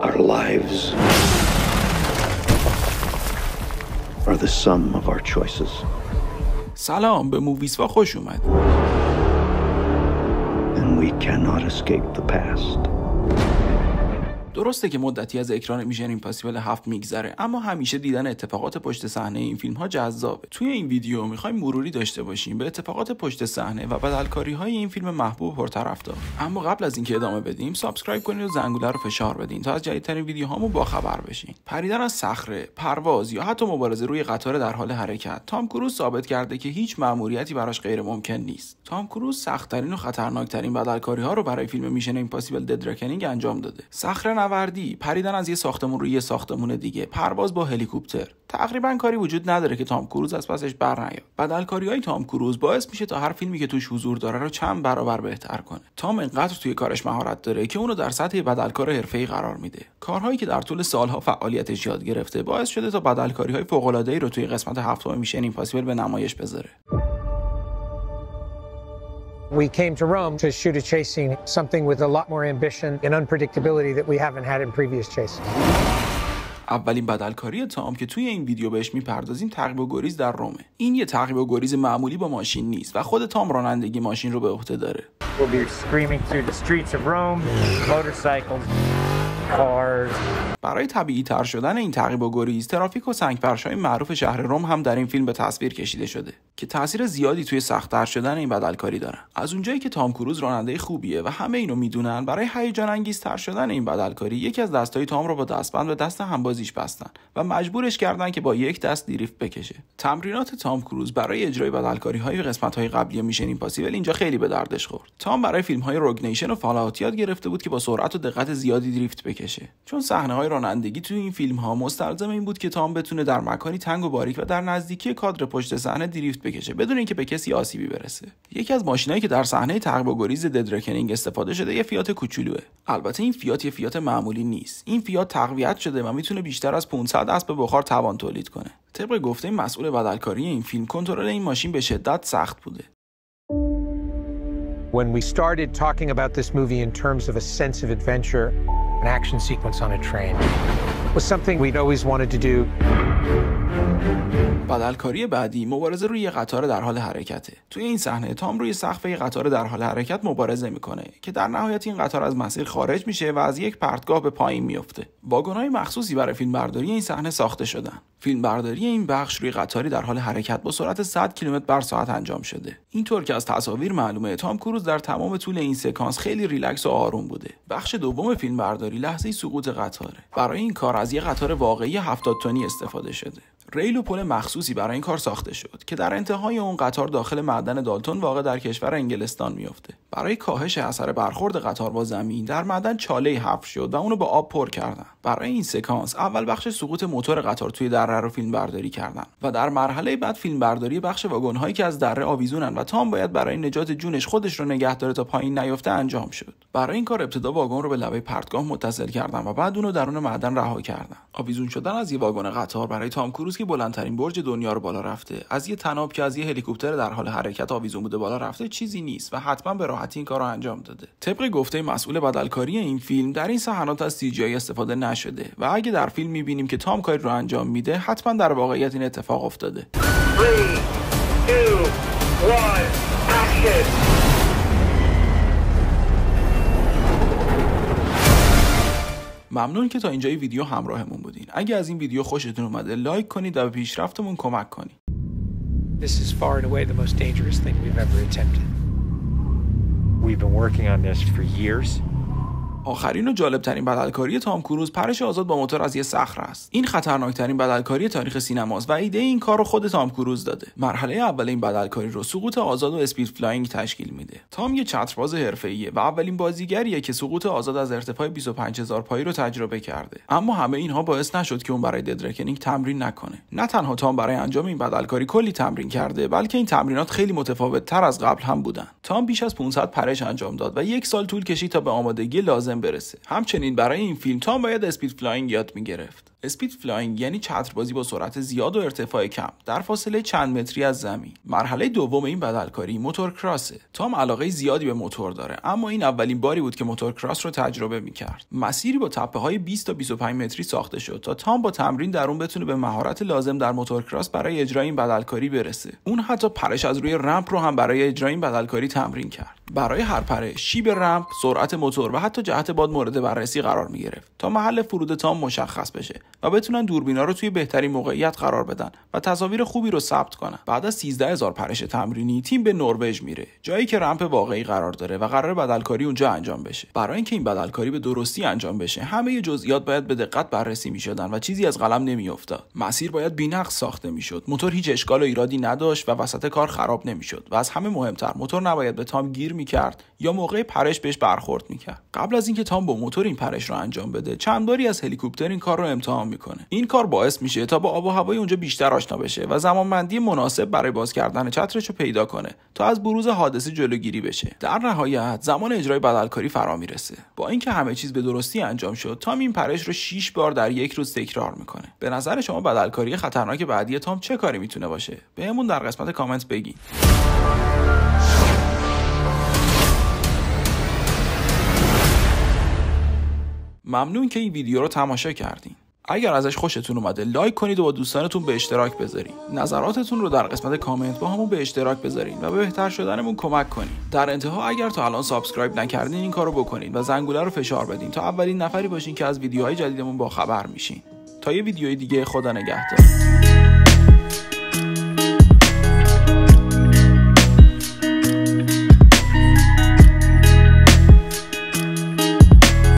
Our lives are the sum of our choices. سلام، به موویسوا خوش اومد. And we cannot escape the past. درسته که مدتی از اکران میشن ایمپاسیبل 7 میگذره، اما همیشه دیدن اتفاقات پشت صحنه این فیلم ها جذابه. توی این ویدیو میخوایم مروری داشته باشیم به اتفاقات پشت صحنه و بدلکاری های این فیلم محبوب پرطرفدار. اما قبل از اینکه ادامه بدیم سابسکرایب کنید و زنگوله رو فشار بدین تا از جدیدترین ویدیوهامون باخبر بشین. پریدن از صخره، پرواز یا حتی مبارزه روی قطار در حال حرکت، تام کروز ثابت کرده که هیچ مأموریتی براش غیر ممکن نیست. تام کروز سخت‌ترین و خطرناک‌ترین بدلکاری ها رو برای فیلم میشن ایمپاسیبل دد رکنینگ انجام داده. صخره نوردی، پریدن از یه ساختمون روی یه ساختمون دیگه، پرواز با هلیکوپتر. تقریبا کاری وجود نداره که تام کروز از پسش برنیاد. بدلکاری‌های تام کروز باعث میشه تا هر فیلمی که توش حضور داره رو چند برابر بهتر کنه. تام انقدر توی کارش مهارت داره که اونو در سطح بدلکار حرفه‌ای قرار میده. کارهایی که در طول سالها فعالیتش یاد گرفته باعث شده تا بدلکاری‌های فوق‌العاده‌ای رو توی قسمت هفتم میشن ایمپاسیبل به نمایش بذاره. We came to Rome to shoot a chase scene, something with a lot more ambition and unpredictability that we haven't had in previous chases. اولین بدلکاری تام که توی این ویدیو بهش میپردازیم تعقیب و گریز در رومه. این یه تعقیب و گریز معمولی با ماشین نیست و خود تام رانندگی ماشین رو به عهده داره. We'll be screaming through the streets of Rome, motorcycles, cars. برای طبیعی تر شدن این تعقیب و گریز، ترافیک و سنگ‌پرش‌های معروف شهر روم هم در این فیلم به تصویر کشیده شده که تاثیر زیادی توی سخت‌تر شدن این بدلکاری دارن. از اونجایی که تام کروز راننده خوبیه و همه اینو میدونن، برای هیجان انگیزتر شدن این بدلکاری یکی از دستای تام رو با دستبند به دست همبازیش بستن و مجبورش کردن که با یک دست دریفت بکشه. تمرینات تام کروز برای اجرای بدلکاری‌های قسمت‌های قبلی میشن ایمپاسیبل اینجا خیلی به دردش خورد. تام برای فیلم‌های روگ نیشن و فال‌آوت یاد گرفته بود که با سرعت و دقت زیادی دریفت بکشه. چون صحنه‌های رانندگی توی این فیلم‌ها مستلزم این بود که تام بتونه در مکانی تنگ و باریک و در نزدیکی کادر پشت صحنه دریفت بکشه بدون اینکه به کسی آسیبی برسه. یکی از ماشینایی که در صحنه تعقیب و گریز دد رکنینگ استفاده شده یه فیات کوچولوئه. البته این فیات یه فیات معمولی نیست. این فیات تقویت شده و میتونه بیشتر از 500 اسب بخار توان تولید کنه. طبق گفته مسئول بدلکاری این فیلم، کنترل این ماشین به شدت سخت بوده. When we started talking about this movie in terms of a sense of adventure, an action sequence on a train was something we'd always wanted to do. بدلکاری بعدی مبارزه روی قطار در حال حرکته. توی این صحنه تام روی سقف یک قطار در حال حرکت مبارزه میکنه که در نهایت این قطار از مسیر خارج میشه و از یک پرتگاه به پایین میفته. واگن‌های مخصوصی برای فیلمبرداری این صحنه ساخته شدن. فیلمبرداری این بخش روی قطاری در حال حرکت با سرعت 100 کیلومتر بر ساعت انجام شده. اینطور که از تصاویر معلومه تام کروز در تمام طول این سکانس خیلی ریلکس و آروم بوده. بخش دوم فیلمبرداری لحظه سقوط قطاره. برای این کار از یک قطار واقعی 70 تنی استفاده شده. ریل و پل مخصوصی برای این کار ساخته شد که در انتهای اون قطار داخل معدن دالتون واقع در کشور انگلستان میفته. برای کاهش اثر برخورد قطار با زمین در معدن چاله حفر شد و اونو با آب پر کردن. برای این سکانس اول بخش سقوط موتور قطار توی دره رو فیلم برداری کردن و در مرحله بعد فیلم برداری بخش واگن‌هایی که از دره آویزونن و تام باید برای نجات جونش خودش رو نگه داره تا پایین نیفته انجام شد. برای این کار ابتدا واگن رو به لبه پرتگاه متصل کردن و بعد اونو درون معدن رها کردن. آویزون شدن از یه واگن قطار برای تام کروز که بلندترین برج دنیا رو بالا رفته، از یه طناب که از یه هلیکوپتر در حال حرکت آویزون بوده بالا رفته چیزی نیست و حتما به راحتی این کارو انجام داده. طبق گفته مسئول بدلکاری این فیلم، در این صحنات از CGI استفاده نشده و اگه در فیلم می‌بینیم که تام کاری رو انجام میده، حتما در واقعیت این اتفاق افتاده. 3 2 1 action. ممنون که تا اینجای ویدیو همراهمون بودین. اگه از این ویدیو خوشتون اومده لایک کنید و به پیشرفتمون کمک کنید. This is far and away the most dangerous thing we've ever attempted. We've been working on this for years. آخرین و جالبترین بدلکاری تام کروز پرش آزاد با موتور از یه صخره است. این خطرناکترین بدلکاری تاریخ سینماست و ایده این کار رو خود تام کروز داده. مرحله اول این بدلکاری رو سقوط آزاد و اسپید فلاینگ تشکیل میده. تام یه چترباز حرفه‌ایه و اولین بازیگریه که سقوط آزاد از ارتفاع 25000 پایی رو تجربه کرده. اما همه اینها باعث نشد که اون برای دد رکنینگ تمرین نکنه. نه تنها تام برای انجام این بدلکاری کلی تمرین کرده، بلکه این تمرینات خیلی متفاوت‌تر از قبل هم بودن. تام بیش از 500 پرش انجام داد و 1 سال طول کشید تا به آمادگی لازم برسه. همچنین برای این فیلم تام باید اسپید فلاینگ یاد می‌گرفت. اسپید فلاینگ یعنی چتربازی با سرعت زیاد و ارتفاع کم در فاصله چند متری از زمین. مرحله دوم این بدلکاری موتور کراسه. تام علاقه زیادی به موتور داره، اما این اولین باری بود که موتور کراس رو تجربه می‌کرد. مسیری با تپه‌های 20 تا 25 متری ساخته شد تا تام با تمرین در اون بتونه به مهارت لازم در موتور کراس برای اجرای این بدلکاری برسه. اون حتی پرش از روی رمپ رو هم برای اجرای این بدلکاری تمرین کرد. برای هر پرش، شیب رمپ، سرعت موتور و حتی جهت باد مورد بررسی قرار می‌گرفت تا محل فرود تام مشخص بشه و بتونن دوربینا رو توی بهترین موقعیت قرار بدن و تصاویر خوبی رو ثبت کنن. بعد از 13000 پرش تمرینی، تیم به نروژ میره، جایی که رمپ واقعی قرار داره و قرار بدلکاری اونجا انجام بشه. برای اینکه این بدلکاری به درستی انجام بشه، همه جزئیات باید به دقت بررسی می‌شدن و چیزی از قلم نمی‌افتاد. مسیر باید بی‌نقص ساخته می‌شد. موتور هیچ اشکال و ایرادی نداشت و وسط کار خراب نمی‌شد. و از همه مهمتر، موتور نباید به تام گیر می‌کرد یا موقع پرش بهش برخورد می‌کرد. قبل از اینکه تام با موتور این پرش رو انجام بده، چند باری از هلیکوپتر این کار رو امتحان می‌کنه. این کار باعث میشه تا با آب و هوای اونجا بیشتر آشنا بشه و زمانبندی مناسب برای باز کردن چترش رو پیدا کنه تا از بروز حادثه جلوگیری بشه. در نهایت زمان اجرای بدلکاری فرا میرسه. با اینکه همه چیز به درستی انجام شد، تام این پرش رو 6 بار در یک روز تکرار میکنه. به نظر شما بدلکاری خطرناک بعدی تام چه کاری میتونه باشه؟ بهمون در قسمت کامنت بگین. ممنون که این ویدیو رو تماشا کردین. اگر ازش خوشتون اومده لایک کنید و با دوستانتون به اشتراک بذارین. نظراتتون رو در قسمت کامنت با همون به اشتراک بذارین و به بهتر شدنمون کمک کنین. در انتها اگر تا الان سابسکرایب نکردین این کارو بکنین و زنگوله رو فشار بدین تا اولین نفری باشین که از ویدیوهای جدیدمون با خبر میشین. تا یه ویدیوی دیگه، خدا نگهدار.